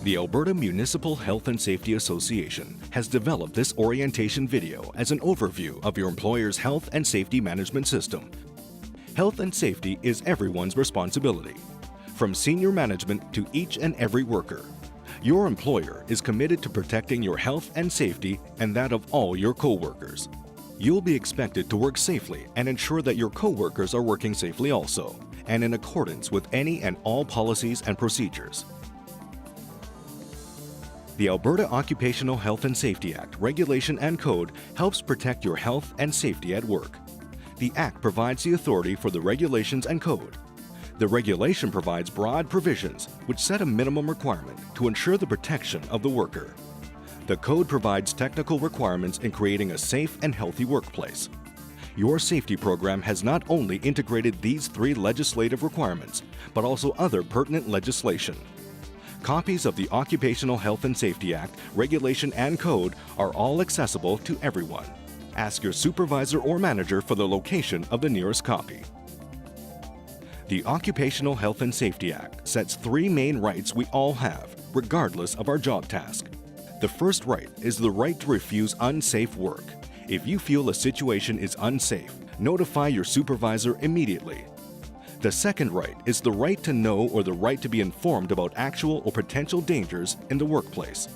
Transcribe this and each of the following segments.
The Alberta Municipal Health and Safety Association has developed this orientation video as an overview of your employer's health and safety management system. Health and safety is everyone's responsibility, from senior management to each and every worker. Your employer is committed to protecting your health and safety and that of all your co-workers. You'll be expected to work safely and ensure that your co-workers are working safely also, and in accordance with any and all policies and procedures. The Alberta Occupational Health and Safety Act, Regulation and Code helps protect your health and safety at work. The Act provides the authority for the regulations and code. The regulation provides broad provisions which set a minimum requirement to ensure the protection of the worker. The code provides technical requirements in creating a safe and healthy workplace. Your safety program has not only integrated these 3 legislative requirements, but also other pertinent legislation. Copies of the Occupational Health and Safety Act, Regulation and Code are all accessible to everyone. Ask your supervisor or manager for the location of the nearest copy. The Occupational Health and Safety Act sets 3 main rights we all have, regardless of our job task. The first right is the right to refuse unsafe work. If you feel a situation is unsafe, notify your supervisor immediately. The second right is the right to know or the right to be informed about actual or potential dangers in the workplace.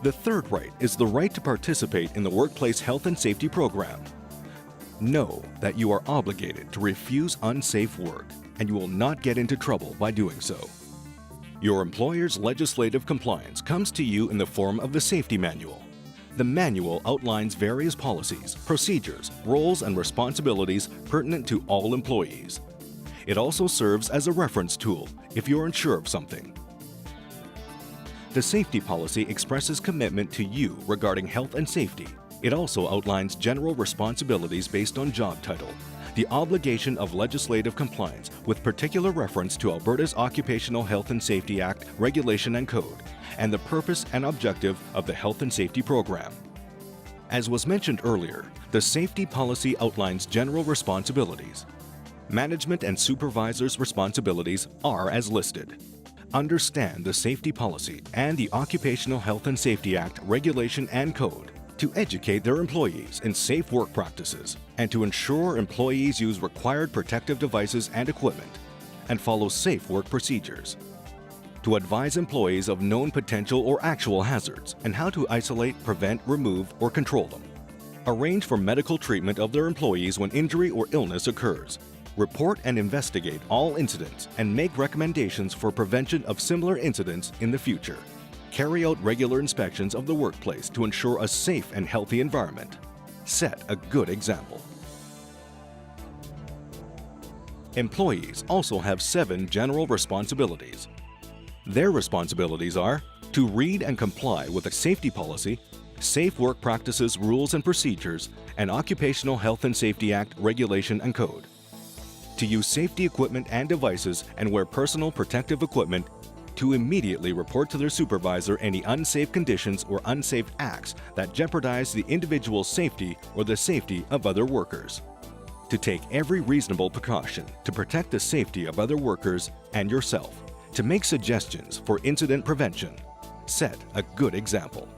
The third right is the right to participate in the workplace health and safety program. Know that you are obligated to refuse unsafe work, and you will not get into trouble by doing so. Your employer's legislative compliance comes to you in the form of the Safety Manual. The manual outlines various policies, procedures, roles, and responsibilities pertinent to all employees. It also serves as a reference tool if you're unsure of something. The safety policy expresses commitment to you regarding health and safety. It also outlines general responsibilities based on job title, the obligation of legislative compliance with particular reference to Alberta's Occupational Health and Safety Act, Regulation and Code, and the purpose and objective of the health and safety program. As was mentioned earlier, the safety policy outlines general responsibilities. Management and supervisors' responsibilities are as listed. Understand the safety policy and the Occupational Health and Safety Act, Regulation and Code to educate their employees in safe work practices and to ensure employees use required protective devices and equipment and follow safe work procedures. To advise employees of known potential or actual hazards and how to isolate, prevent, remove, or control them. Arrange for medical treatment of their employees when injury or illness occurs. Report and investigate all incidents and make recommendations for prevention of similar incidents in the future. Carry out regular inspections of the workplace to ensure a safe and healthy environment. Set a good example. Employees also have 7 general responsibilities. Their responsibilities are to read and comply with a safety policy, safe work practices, rules and procedures, and Occupational Health and Safety Act, Regulation and Code. To use safety equipment and devices and wear personal protective equipment, to immediately report to their supervisor any unsafe conditions or unsafe acts that jeopardize the individual's safety or the safety of other workers. To take every reasonable precaution to protect the safety of other workers and yourself. To make suggestions for incident prevention. Set a good example.